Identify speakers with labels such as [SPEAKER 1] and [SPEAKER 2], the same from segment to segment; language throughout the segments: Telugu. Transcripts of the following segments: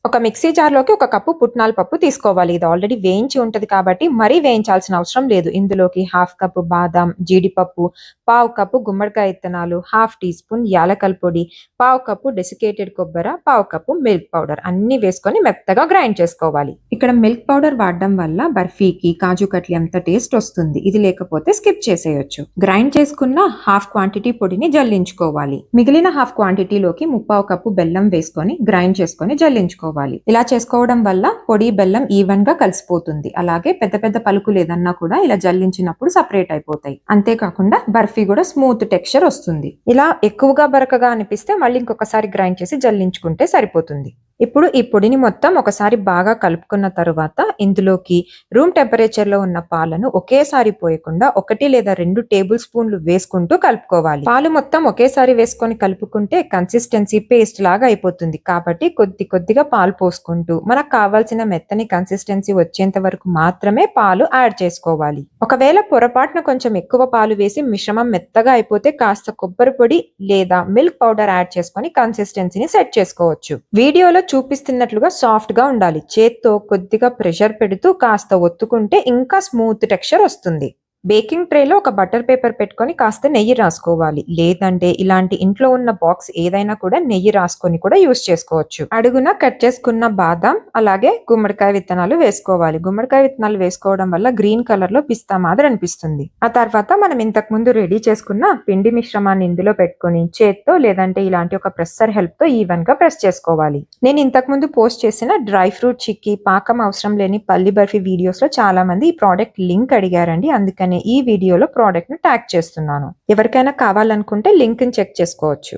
[SPEAKER 1] ఒక మిక్సీ జార్లోకి ఒక కప్పు పుట్నాల పప్పు తీసుకోవాలి. ఇది ఆల్రెడీ వేయించి ఉంటది కాబట్టి మరీ వేయించాల్సిన అవసరం లేదు. ఇందులోకి హాఫ్ కప్పు బాదాం, జీడిపప్పు, పావు కప్పు గుమ్మడికాయ విత్తనాలు, హాఫ్ టీ స్పూన్ యాలకల పొడి, పావు కప్పు డెసికేటెడ్ కొబ్బరి, పావు కప్పు మిల్క్ పౌడర్ అన్ని వేసుకొని మెత్తగా గ్రైండ్ చేసుకోవాలి. ఇక్కడ మిల్క్ పౌడర్ వాడడం వల్ల బర్ఫీకి, కాజు కట్లీ అంత టేస్ట్ వస్తుంది. ఇది లేకపోతే స్కిప్ చేసేయొచ్చు. గ్రైండ్ చేసుకున్న హాఫ్ క్వాంటిటీ పొడిని జల్లించుకోవాలి. మిగిలిన హాఫ్ క్వాంటిటీలోకి ముప్పావు కప్పు బెల్లం వేసుకొని గ్రైండ్ చేసుకొని జల్లించుకోవాలి. ఇలా చేసుకోవడం వల్ల పొడి బెల్లం ఈవెన్ గా కలిసిపోతుంది. అలాగే పెద్ద పెద్ద పలుకులు ఏదన్నా కూడా ఇలా జల్లించినప్పుడు సపరేట్ అయిపోతాయి. అంతేకాకుండా బర్ఫీ కూడా స్మూత్ టెక్స్చర్ వస్తుంది. ఇలా ఎక్కువగా బరకగా అనిపిస్తే మళ్ళీ ఇంకొకసారి గ్రైండ్ చేసి జల్లించుకుంటే సరిపోతుంది. ఇప్పుడు ఈ పొడిని మొత్తం ఒకసారి బాగా కలుపుకున్న తరువాత ఇందులోకి రూమ్ టెంపరేచర్ లో ఉన్న పాలను ఒకేసారి పోయకుండా 1 లేదా 2 టేబుల్ స్పూన్లు వేసుకుంటూ కలుపుకోవాలి. పాలు మొత్తం ఒకేసారి వేసుకొని కలుపుకుంటే కన్సిస్టెన్సీ పేస్ట్ లాగా అయిపోతుంది. కాబట్టి కొద్ది కొద్దిగా పాలు పోసుకుంటూ మనకు కావాల్సిన మెత్తని కన్సిస్టెన్సీ వచ్చేంత వరకు మాత్రమే పాలు యాడ్ చేసుకోవాలి. ఒకవేళ పొరపాటున కొంచెం ఎక్కువ పాలు వేసి మిశ్రమం మెత్తగా అయిపోతే కాస్త కొబ్బరి పొడి లేదా మిల్క్ పౌడర్ యాడ్ చేసుకొని కన్సిస్టెన్సీని సెట్ చేసుకోవచ్చు. వీడియోలో చూపిస్తున్నట్లుగా సాఫ్ట్ గా ఉండాలి. చేత్తో కొద్దిగా ప్రెషర్ పెడుతూ కాస్త ఒత్తుకుంటే ఇంకా స్మూత్ టెక్స్చర్ వస్తుంది. బేకింగ్ ట్రేలో ఒక బటర్ పేపర్ పెట్టుకొని కాస్త నెయ్యి రాసుకోవాలి. లేదంటే ఇలాంటి ఇంట్లో ఉన్న బాక్స్ ఏదైనా కూడా నెయ్యి రాసుకొని కూడా యూస్ చేసుకోవచ్చు. అడుగున కట్ చేసుకున్న బాదాం అలాగే గుమ్మడికాయ విత్తనాలు వేసుకోవాలి. గుమ్మడికాయ విత్తనాలు వేసుకోవడం వల్ల గ్రీన్ కలర్ లో పిస్తా మాదిరి అనిపిస్తుంది. ఆ తర్వాత మనం ఇంతకు ముందు రెడీ చేసుకున్న పిండి మిశ్రమాన్ని ఇందులో పెట్టుకొని చేత్తో లేదంటే ఇలాంటి ఒక ప్రెస్సర్ హెల్ప్ తో ఈవెన్ గా ప్రెస్ చేసుకోవాలి. నేను ఇంతకు ముందు పోస్ట్ చేసిన డ్రై ఫ్రూట్ చిక్కీ, పాకం అవసరం లేని పల్లి బర్ఫీ వీడియోస్ లో చాలా మంది ఈ ప్రోడక్ట్ లింక్ అడిగారండి. అందుకని ఈ వీడియోలో ప్రోడక్ట్ ను ట్యాగ్ చేస్తున్నాను. ఎవరికైనా కావాలనుకుంటే లింక్ ని చెక్ చేసుకోవచ్చు.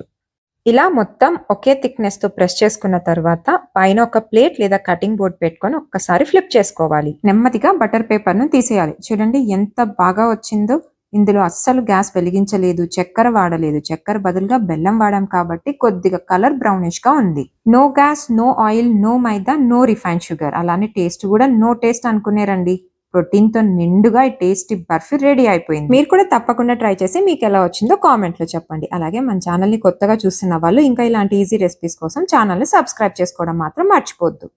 [SPEAKER 1] ఇలా మొత్తం ఒకే థిక్నెస్ తో ప్రెస్ చేసుకున్న తర్వాత పైన ఒక ప్లేట్ లేదా కటింగ్ బోర్డ్ పెట్టుకొని ఒక్కసారి ఫ్లిప్ చేసుకోవాలి. నెమ్మదిగా బటర్ పేపర్ ను తీసేయాలి. చూడండి ఎంత బాగా వచ్చిందో. ఇందులో అస్సలు గ్యాస్ వెలిగించలేదు, చక్కెర వాడలేదు. చక్కెర బదులుగా బెల్లం వాడాం కాబట్టి కొద్దిగా కలర్ బ్రౌనిష్ గా ఉంది. No gas, no oil, no maida, no refined sugar. అలానే టేస్ట్ కూడా నో టేస్ట్ అనుకునేరండి. ప్రోటీన్ తో నిండుగా ఈ టేస్టీ బర్ఫీ రెడీ అయిపోయింది. మీరు కూడా తప్పకుండా ట్రై చేసి మీకు ఎలా వచ్చిందో కామెంట్ లో చెప్పండి. అలాగే మన ఛానల్ ని కొత్తగా చూస్తున్న వాళ్ళు ఇంకా ఇలాంటి ఈజీ రెసిపీస్ కోసం ఛానల్ ని సబ్స్క్రైబ్ చేసుకోవడం మాత్రం మర్చిపోద్దు.